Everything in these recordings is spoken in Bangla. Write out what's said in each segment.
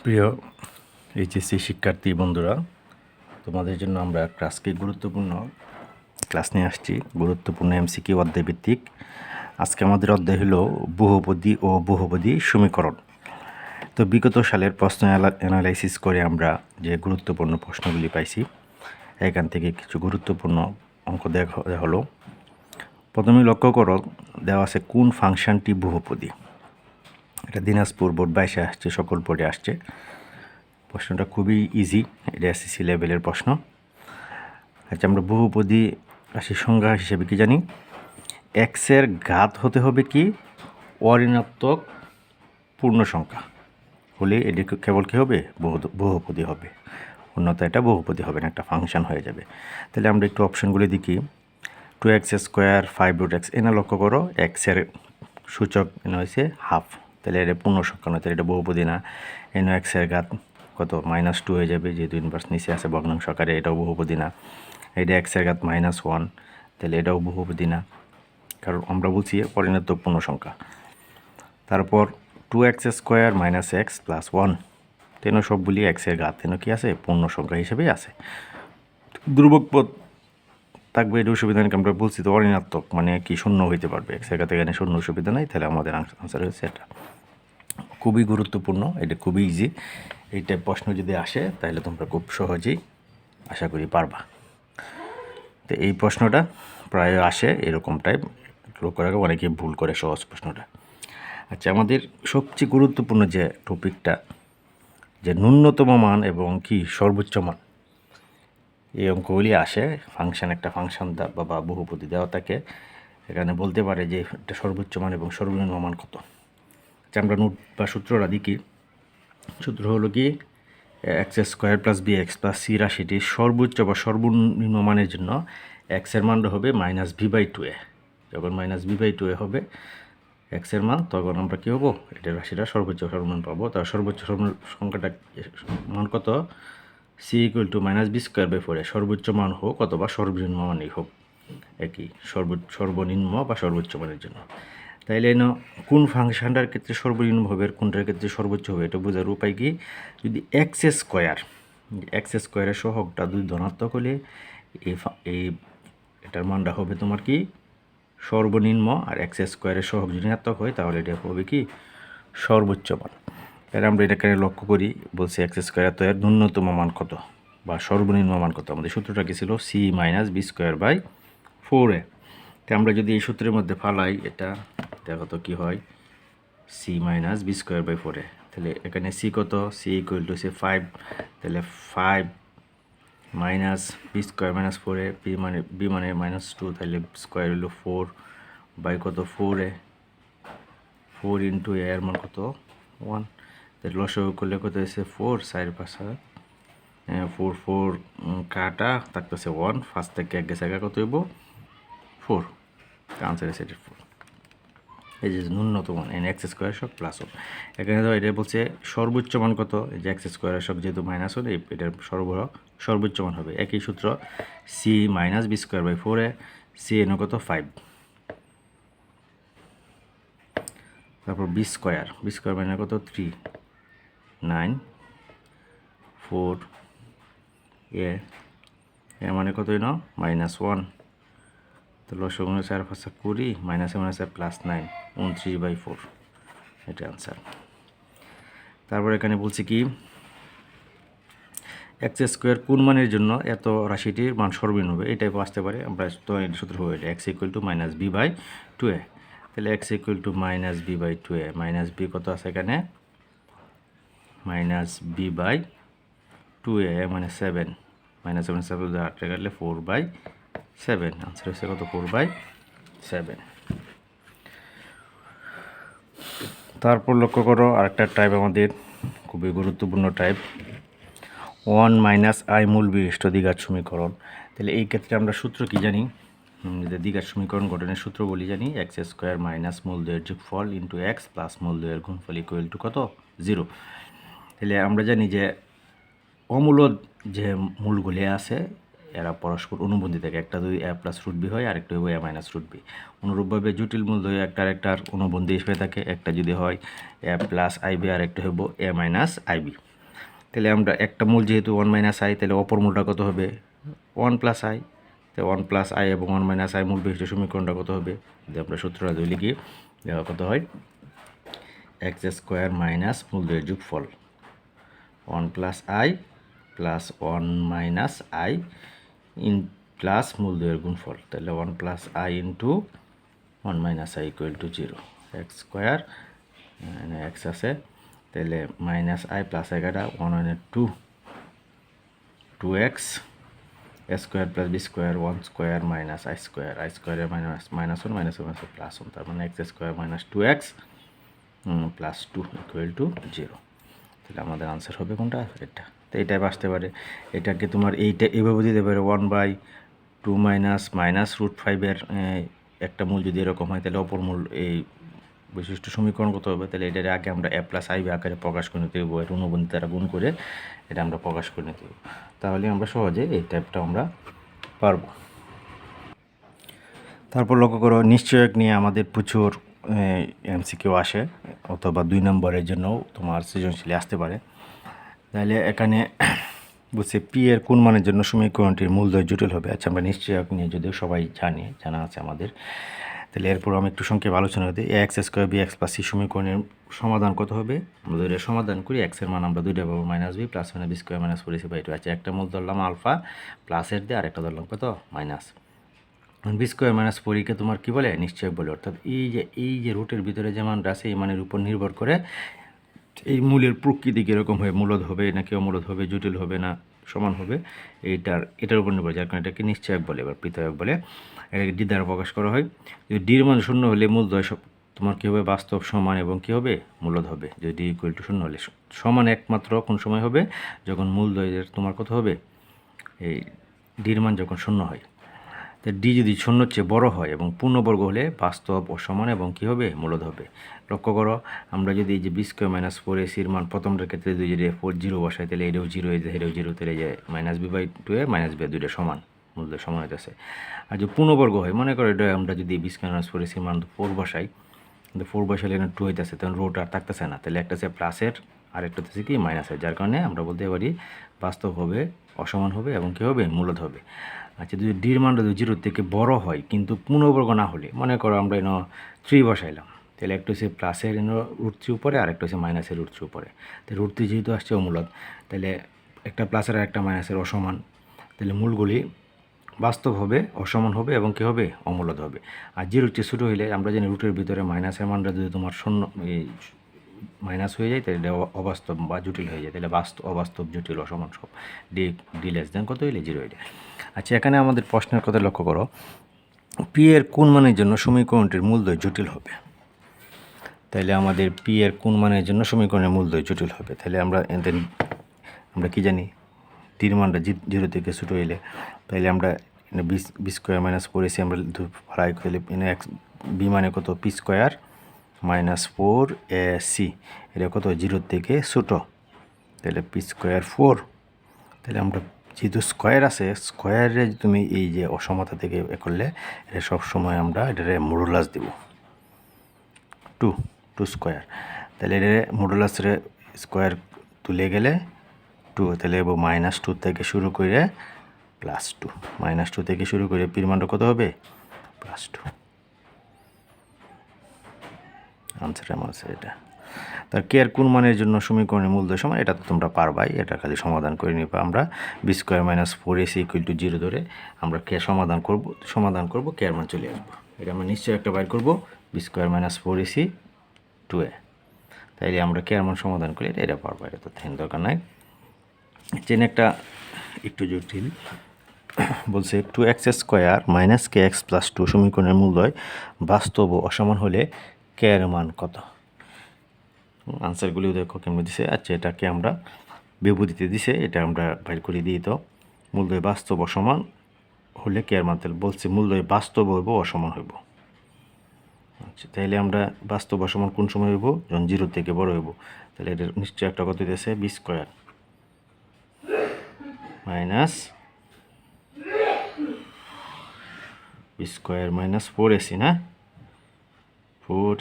প্রিয় এইচএসসি শিক্ষার্থী বন্ধুরা, তোমাদের জন্য আমরা আজকে গুরুত্বপূর্ণ ক্লাস নিয়ে আসছি। গুরুত্বপূর্ণ এমসিকিউ অধ্যায় ভিত্তিক। আজকে আমাদের অধ্যায় হলো বহুপদী ও বহুপদী সমীকরণ। তো বিগত সালের প্রশ্ন অ্যানালাইসিস করে আমরা যে গুরুত্বপূর্ণ প্রশ্নগুলি পাইছি, এখান থেকে কিছু গুরুত্বপূর্ণ অঙ্ক দেখা হলো। প্রথমে লক্ষ্য করো, দেওয়া আছে কোন ফাংশনটি বহুপদী। এটা দিনাজপুর বোর্ড 22-এ আসছে, সকল বোর্ডে আসছে। প্রশ্নটা খুবই ইজি, এটা এসএসসি লেভেলের প্রশ্ন। আচ্ছা, আমরা বহুপদী রাশির সংজ্ঞা হিসেবে কি জানি? এক্সের ঘাত হতে হবে কি অঋণাত্মক পূর্ণ সংখ্যা হলে এটি কেবল কী হবে? বহুপদী হবে, অন্যথা এটা বহুপদী হবে না, একটা ফাংশন হয়ে যাবে। তাহলে আমরা একটু অপশনগুলি দেখি। 2x² 5√x, এনে লক্ষ্য করো এক্সের সূচক এনে হয়েছে হাফ, তাহলে এটা পূর্ণ সংখ্যা নয়, তাহলে এটা বহুপদী না। এনে এক্সের ঘাত কত? -2 হয়ে যাবে, যেহেতু ইনভার্স নিচে আছে ভগ্নাংশ আকারে, এটাও বহুপদী না। এটা এক্সের ঘাত -1, তাহলে এটাও বহুপদী না, কারণ আমরা বলছি অঋণাত্মক পূর্ণ সংখ্যা। তারপর 2x² - x + 1, তেন সবগুলি এক্সের ঘাত, তেন কি আছে? পূর্ণ সংখ্যা হিসেবেই আছে। ধ্রুবক পদ থাকবে, এটা অসুবিধা নেই, আমরা বলছি তো অঋণাত্মক মানে কি শূন্য হইতে পারবে, এক্সের ঘাতে এখানে শূন্য অসুবিধা নাই, তাহলে আমাদের আনসার হয়েছে এটা। খুবই গুরুত্বপূর্ণ, এটা খুবই ইজি। এই টাইপ প্রশ্ন যদি আসে তাহলে তোমরা খুব সহজেই আশা করি পারবা। তো এই প্রশ্নটা প্রায় আসে এরকম টাইপ, লক্ষ্য রাখা, অনেকে ভুল করে সহজ প্রশ্নটা। আচ্ছা, আমাদের সবচেয়ে গুরুত্বপূর্ণ যে টপিকটা, যে ন্যূনতম মান এবং কি সর্বোচ্চ মান, এই অঙ্কগুলি আসে। একটা ফাংশন বা বহুপদী দেওয়া থাকে, এখানে বলতে পারে যে এটা সর্বোচ্চ মান এবং সর্বনিম্ন মান কত। আচ্ছা, আমরা নোট বা সূত্রটা দেখি। সূত্র হলো কি, x² + bx + c রাশিটির সর্বোচ্চ বা সর্বনিম্ন মানের জন্য এক্সের মানটা হবে -b/2a। যখন -b/2a হবে এক্সের মান, তখন আমরা কী হবো? এটা রাশিটা সর্বোচ্চ সর্বনিম্ন পাবো। তার সর্বোচ্চ সংখ্যাটা মান কত? c = -b²/4, সর্বোচ্চ মান হোক অথবা সর্বনিম্ন মানই হোক, একই, সর্বনিম্ন বা সর্বোচ্চ মানের জন্য। তাইলে কোন ফাংশনটার ক্ষেত্রে সর্বনিম্ন হবে আর কোনটার ক্ষেত্রে সর্বোচ্চ হবে, এটা বোঝার উপায় কি? যদি x² সহগটা 2 ধনাত্মক হলে এটার মানটা হবে তোমার কি? সর্বনিম্ন। আর x² সহগ যদি ঋণাত্মক হয় তাহলে এটা হবে কি? সর্বোচ্চ মান। এর আমরা এটাকে লক্ষ্য করি, বলছি x² তো এর ন্যূনতম মান কত বা সর্বনিম্ন মান কত? আমাদের সূত্রটা কি ছিল? c - b²/4a। তো আমরা যদি এই সূত্রের মধ্যে ফালাই, এটা দেখো তো কি হয়, c - b²/4a। তাহলে এখানে c কত? c = 5, তাহলে 5 - b² - 4a, b মানে -2, তাহলে স্কোয়ার হলো 4 বাই কত? 4a, 4 × a এর মান কত? 1। তাহলে লসাগু করলে কত হয়েছে? 4, 4 5 4 4 কাটা থাকতেছে 1, 5 থেকে 1 গেছে, কত হইব? 4। আনসার হয়েছে 4। এই যে ন্যূনতম মান x² সব +1। এখানে তো এটা বলছে সর্বোচ্চ মান কত? এই যে x² সব যেহেতু -1, এটার সর্বোচ্চ মান হবে একই সূত্র, c - b²/4a, c এন কত? 5। তারপর b² মানে কত? 3, 9, 4 a এর মানে কত? -1। তো লসাগু 4 5 20, -9 29/4, এটা আনসার। তারপর এখানে বলছি কি, x² কোন মানের জন্য এত রাশিটির মান সর্বনিম্ন হবে, এটাই আসতে পারে। আমরা তো এই সূত্র হবে এটা, x = -b/2a। তাহলে x = -b/2a, -b কত আছে এখানে? -b/2a মানে 7, -7 7 8 কাটলে 4/7, আনসার হচ্ছে কত? 4/7। তারপর লক্ষ্য করো আরেকটা টাইপ, আমাদের খুবই গুরুত্বপূর্ণ টাইপ, 1 - i মূল বিশিষ্ট দ্বিঘাত সমীকরণ। তাহলে এই ক্ষেত্রে আমরা সূত্র কি জানি? দ্বিঘাত সমীকরণ গঠনের সূত্র বলি জানি, x² - মূল 2 এর যোগফল × x + মূল 2 এর গুণফল = কত? 0। তাহলে আমরা জানি যে অমূলদ যে মূলগুলি আছে এরা পরস্পর অনুবন্ধী থাকে, একটা যদি a+√b হয়, আরেকটা হবে a-√b। অনুরূপভাবে জটিল মূল 2 একটার অনুবন্ধী হিসেবে থাকে, একটা যদি হয় a+ib আর একটা হইব a-ib। তাহলে আমরা একটা মূল যেহেতু 1 মাইনাস আই, তাহলে অপর মূলটা কত হবে 1 প্লাস আই। তো 1 প্লাস আই এবং 1 মাইনাস আই মূল বিশিষ্ট সমীকরণটা কত হবে, যদি আমরা সূত্রটা ধরে লিখি, কত হয় এক্স স্কোয়ার মাইনাস মূলদ্বয়ের যোগফল 1 plus i plus 1 minus i in plus মূলদ্বয়ের গুণফল, তাহলে 1 plus i into 1 minus i equal to 0। X square x আছে, তাহলে মাইনাস আই প্লাস এগারোটা 1 2 x square plus b square 1 square minus i স্কোয়ারের মাইনাস +1 প্লাস 1, তার মানে x square minus 2x plus 2 equal to 0। তাহলে আমাদের আনসার হবে কোনটা, এটা। তো এটাই আসতে পারে, এটাকে তোমার এইটা এভাবে দিতে পারে 1/2 মাইনাস √5 একটা মূল যদি এরকম হয়, তাহলে অপর মূল এই বিশিষ্ট সমীকরণ কত হবে, তাহলে এটার আগে আমরা a প্লাস আই আকারে প্রকাশ করে নিতে হবে, এটা অনুবন্ধী দ্বারা গুণ করে এটা আমরা প্রকাশ করে নিতে হবে, তাহলে আমরা সহজে এই টাইপটা আমরা পারবো। তারপর লক্ষ্য করো, নিশ্চয়ক নিয়ে আমাদের প্রচুর এমসিকিউ আসে, অথবা 2 নম্বরের জন্যও তোমার সৃজনশীলে আসতে পারে। তাহলে এখানে বলছে পি এর কোন মানের জন্য সমীকরণটির মূলদ্বয় জটিল হবে। আচ্ছা, আমরা নিশ্চয়ক নিয়ে যদিও সবাই জানা আছে আমাদের, তাহলে এরপর আমি একটু সংক্ষেপে আলোচনা করি। X square b x plus c সমীকরণের সমাধান কত হবে, আমরা দুইটা সমাধান করি। এক্সের মান আমরা দুইটা পাবো minus b plus b square minus 4ac/2। আচ্ছা, একটা মূল ধরলাম আলফা প্লাসের দিয়ে, আর একটা ধরলাম কত মাইনাস বি স্কোয়ার মাইনাস 4কে তোমার কী বলে, নিশ্চয়ক বলে। অর্থাৎ এই যে রুটের ভিতরে যে মানটা আছে, এই মানের উপর নির্ভর করে এই মূলের প্রকৃতি কীরকম হবে, মূলদ হবে নাকি অমূলদ হবে, জটিল হবে না সমান হবে, এটার উপর নির্ভর, যার কারণে এটাকে নিশ্চয়ক বলে। এবার পৃথক বলে, এটাকে ডি দ্বারা প্রকাশ করা হয়। যদি ডির মান 0 হলে মূলদ্বয় তোমার কী হবে, বাস্তব সমান এবং কী হবে, মূলদ হবে। যদি ডি ইকুয়াল টু 0 হলে সমান একমাত্র কোন সময় হবে, যখন মূলদ্বয়ের তোমার কত হবে, এই ডির মান যখন 0 হয়। তো ডি যদি 0-র চেয়ে বড় হয় এবং পূর্ণবর্গ হলে বাস্তব অসমান এবং কী হবে, মূলদ হবে। লক্ষ্য করো, আমরা যদি এই যে বি স্কোয়ার মাইনাস 4ac-র মান প্রথমটার ক্ষেত্রে যদি 0 বসাই, তাহলে এটাও 0 হয়ে যায়, এটাও 0, তাহলে যে -b/2 মাইনাস বি দুইটা সমান, মূলদ্বয় সমান হইতেছে। আর যদি পূর্ণবর্গ হয়, মনে করো এটা আমরা যদি বি স্কোয়ার মাইনাস 4ac-র মান 4 বসাই, কিন্তু 4 বসাইলে এখানে 2 হইতেছে, তখন রোটা আর থাকতেছে না, তাহলে একটা হচ্ছে প্লাসের আর একটা হচ্ছে কি মাইনাসের, যার কারণে আমরা বলতে পারি বাস্তব হবে, অসমান হবে এবং কী হবে, মূলদ হবে। আচ্ছা, যদি ডির মানটা যদি 0 থেকে বড় হয় কিন্তু পূর্ণবর্গ না হলে, মনে করো আমরা এনে 3 বসাইলাম, তাহলে একটা হচ্ছে প্লাসের √3 উপরে আর একটা হচ্ছে মাইনাসের √3 উপরে, তো √3 যেহেতু আসছে অমূলদ, তাহলে একটা প্লাসের আর একটা মাইনাসের অসমান, তাহলে মূলগুলি বাস্তব হবে, অসমান হবে এবং কী হবে, অমূলদ হবে। আর 0 চেয়ে ছোটো হইলে আমরা জানি রুটের ভিতরে মাইনাসের মানটা যদি তোমার মাইনাস হয়ে যায়, তাহলে অবাস্তব বা জটিল হয়ে যায়, তাহলে অবাস্তব, জটিল, অসমান সব ডি লেস দেন কত হইলে 0 হইলে। আচ্ছা, এখানে আমাদের প্রশ্নের কথা লক্ষ্য করো, পি এর কোন মানের জন্য সমীকরণটির মূলদ্বয় জটিল হবে। তাহলে আমাদের পি এর কোন মানের জন্য সমীকরণের মূলদ্বয় জটিল হবে, তাহলে আমরা কি জানি, ডির মানটা 0 থেকে ছোটো হইলে, তাহলে আমরা বি স্কোয়ার মাইনাস 4ac আমরা ভাড়াই করলে এক্স বি মানে কত, পি স্কোয়ার মাইনাস 4ac, এটা কত 0 থেকে ছোটো, তাহলে পি স্কোয়ার 4, তাহলে আমরা যেহেতু স্কোয়ার আছে, স্কোয়ারে তুমি এই যে অসমতা থেকে করলে এটা সবসময় আমরা এটারে মডুলাস দেব 2 স্কোয়ার, তাহলে এটা মডুলাসের স্কোয়ার তুলে গেলে 2, তাহলে -2 থেকে শুরু করে +2, -2 থেকে শুরু করে পির মানটা কত হবে, +2। আনসার আমার আছে এটা। তার কে আর কোন মানের জন্য সমীকরণের মূলদ্বয় সমান, এটা তো তোমরা পারবাই, এটা খালি সমাধান করে নিবা। আমরা বি স্কোয়ার মাইনাস 4ac = 0 ধরে আমরা কে সমাধান করব, কে আর মান চলে আসবো, এটা আমরা নিশ্চয়ই একটা বাইর করবো, B square minus 4ac 2a, তাইলে আমরা কে আর মান সমাধান করি, এটা পারবো, এটা তো থেন দরকার নাই। চেন একটা একটু জটিল বলছে, 2x² - kx + 2 সমীকরণের মূলদ্বয় বাস্তব ও অসমান হলে কে এর মান কত। আনসারগুলিও দেখো কেমন দিছে। আচ্ছা, এটাকে আমরা বিভূতিতে দিছে, এটা আমরা বাইর করে দিই। তো মূলদ্বয় বাস্তব অসমান হলে কে এর মান, তাহলে বলছে মূলদ্বয় বাস্তব হইব, অসমান হইব। আচ্ছা, তাইলে আমরা বাস্তব অসমান কোন সময় হইব, যখন 0 থেকে বড় হইব। তাহলে এটা নিশ্চয়ই একটা কত দিয়েছে, বি স্কোয়ার মাইনাস 4ac না, 4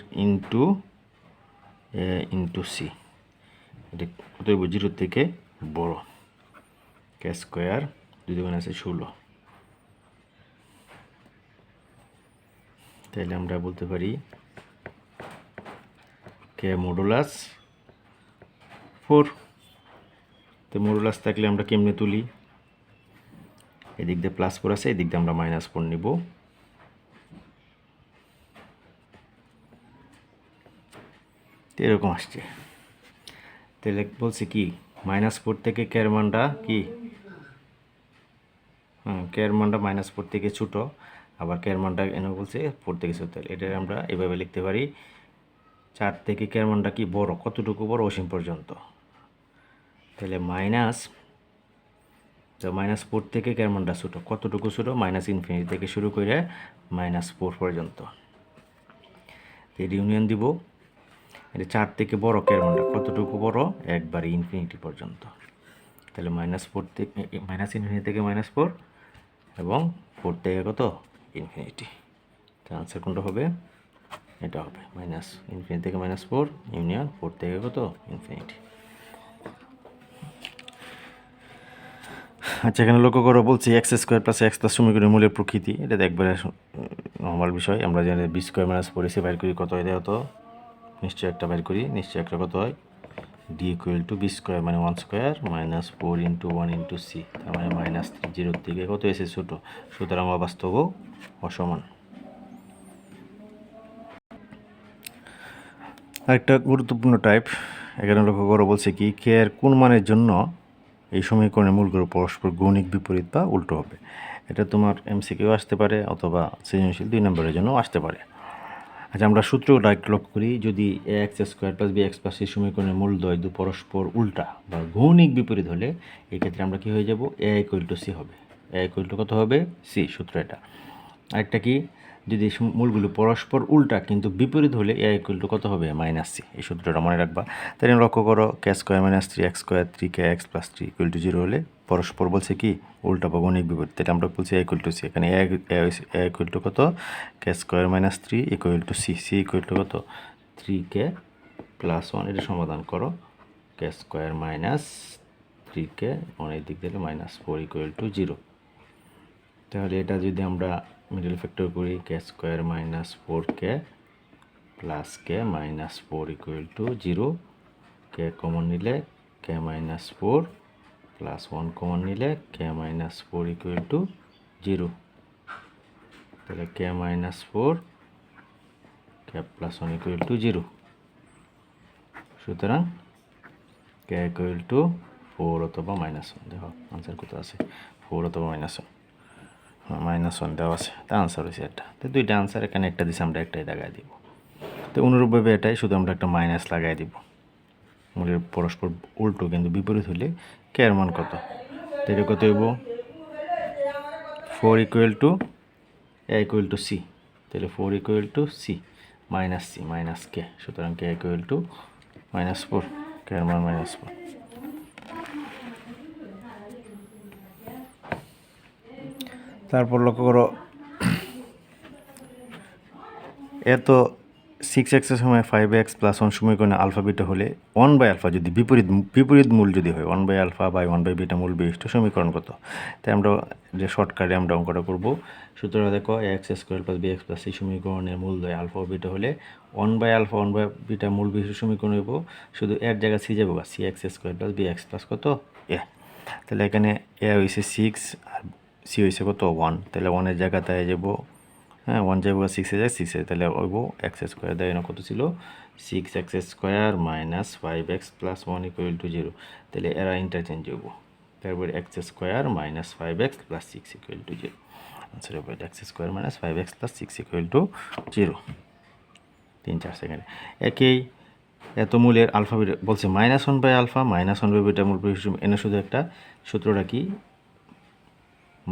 ইন্টু সি, এটা কত হইব, 0 থেকে বড়। কে স্কোয়ার 2 দুগুণে আছে 16। তাহলে আমরা বলতে পারি কে মডুলাস 4। তো মডুলাস থাকলে আমরা কেমনে তুলি? এদিক দিয়ে +4 আছে, এদিক দিয়ে আমরা -4 নিব। এরকম আসছে। তাহলে বলছে কি -4 থেকে কের মানটা কি কের মানটা -4 থেকে ছোট, আবার কের মানটা এনে বলছে 4 থেকে ছোট। তাহলে এটা আমরা এভাবে লিখতে পারি 4 থেকে কের মানটা কি বড়, কতটুকু বড়? অসীম পর্যন্ত। তাহলে -4 থেকে কের মানটা ছোট, কতটুকু ছোট? -∞ থেকে শুরু করে -4 পর্যন্ত। এর ইউনিয়ন দিব। এটা 4 থেকে বড় কের মানটা কতটুকু বড়? একবারে ইনফিনিটি পর্যন্ত। তাহলে -4 থেকে ∞ থেকে -4 এবং 4 থেকে কত? ইনফিনিটি। তো আনসার কোনটা হবে? এটা হবে -∞ থেকে -4 ইউনিয়ন 4 থেকে কত? ইনফিনিটি। আচ্ছা, এখানে লক্ষ্য করো বলছি x² + x+ সমীকরণের মূলের প্রকৃতি। এটা একবারে নর্মাল বিষয়। আমরা জানি b² - 4ac বাইর করি, কত হয় দেখো তো? নিশ্চয়ই একটা বাইর করি। নিশ্চয়ই একটা কত হয়? d = b² মানে 1² - 4 × 1 × c, তার মানে -3 0 থেকে কত এসে ছোট, সুতরাং অবাস্তব ও অসমান। আরেকটা গুরুত্বপূর্ণ টাইপ এখানে লক্ষ্য করো বলছে কি কে এর কোন মানের জন্য এই সমীকরণের মূলগুলো পরস্পর গণিক বিপরীত বা উল্টো হবে। এটা তোমার এমসিকিউ আসতে পারে অথবা সৃজনশীল 2 নম্বরের জন্য আসতে পারে। আচ্ছা, আমরা সূত্রটা একটু লক্ষ্য করি। যদি ax² + bx + c সমীকরণের মূলদ্বয় পরস্পর উল্টা বা গণিক বিপরীত হলে এক্ষেত্রে আমরা কি হয়ে যাব? a = c হবে। a = কত হবে? c। সূত্র এটা। আরেকটা কি, যদি মূলগুলো পরস্পর উল্টা কিন্তু বিপরীত হলে a = কত হবে? -c। এই সূত্রটা মনে রাখবা। তাহলে লক্ষ্য করো k² - 3x² 3kx + 3 = 0 হলে পরস্পর বলছে কি উল্টা বা গণিক বিপরীত। তাহলে আমরা বলছি a = c। এখানে a = কত? k² - 3 = c। c = কত? 3k + 1। এটা সমাধান করো। k² - 3k অনেক দিক দিলে -4 = 0। তাহলে এটা যদি আমরা মিডল ফ্যাক্টর করি k² - 4k + k -4 = 0। k common নিলে k - 4 + 1 কমন নিলে k - 4 = 0। তাহলে k - 4 k + 1 = 0। সুতরাং k = 4 অথবা -1। দেখো আনসার কত আছে? 4 অথবা -1। -1 দেওয়া আছে। তা আনসার হয়েছে এটা। তো দুইটা আনসার, এখানে একটা দিছে, আমরা একটাই লাগাই দিব। তো অনুরূপভাবে এটাই শুধু আমরা একটা মাইনাস লাগাই দিব। মূলের পরস্পর উল্টো কিন্তু বিপরীত হলে কে এর মান কত? তো এটা কত হইব? 4 = a = c। তাহলে 4 = c -c -k। সুতরাং k = -4। k এর মান -4। তারপর লক্ষ্য করো এত 6x এর সময় 5x + 1 সমীকরণে আলফা বিটা হলে 1/α যদি বিপরীত মূল যদি হয় 1/α বা 1/β মূল বিশিষ্ট সমীকরণ কত? তাই আমরা যে শর্টকাটে আমরা অঙ্কটা করব। সূত্রটা দেখো ax² + bx + c সমীকরণের মূলদ্বয় আলফা ও বিটা হলে 1/α 1/β মূল বিশিষ্ট সমীকরণ হইব। শুধু এর জায়গায় c যাবো, cx² + bx + কত a। তাহলে এখানে a হইছে 6 আর c হইছে কত 1। তাহলে 1 এর জায়গাতে যাব, হ্যাঁ 1 যাবো 6 এ যায় 6 এ, তাহলে হইব x² দেয় না কত ছিল? 6x² - 5x + 1 = 0। তাহলে এরা ইন্টারচেঞ্জ হইব। তারপর x² - 5x + 6 = 0। আনসার হবে x² - 5x + 6 = 0। 3-4 সেকেন্ড। একই এত মূলের আলফা বিটা বলছে -1/α -1/β মূল বিশিষ্ট। এনে শুধু একটা সূত্রটা কি -α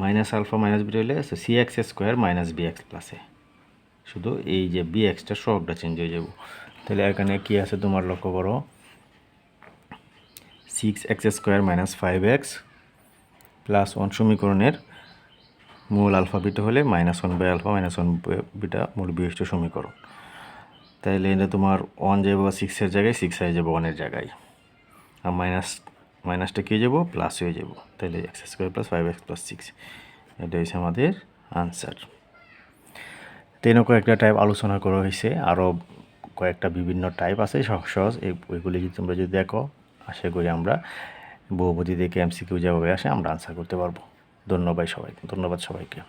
-β হলে cx² - bx + a। শুধু এই যে bxটা সহগটা চেঞ্জ হয়ে যাব। তাহলে এখানে কি আছে তোমার লক্ষ্য করো 6x² - 5x + 1 সমীকরণের মূল আলফা বিটা হলে -1/α -1/β মূল বিশিষ্ট সমীকরণ। তাইলে এটা তোমার 1 যাবো 6 এর জায়গায়, 6 হয়ে যাবে 1 এর জায়গায়, আর মাইনাসটা কী হয়ে যাব, প্লাস হয়ে যাব। তাহলে x square plus 5x plus 6, এটা হচ্ছে আমাদের আনসার। তেনও কয়েকটা টাইপ আলোচনা করা হয়েছে, আরও কয়েকটা বিভিন্ন টাইপ আছে সহজ সহজ, ওইগুলি যদি তোমরা যদি দেখো, আশা করি আমরা বহুপদী থেকে এমসিকিউ যেভাবে আসে আমরা আনসার করতে পারবো। ধন্যবাদ সবাইকে।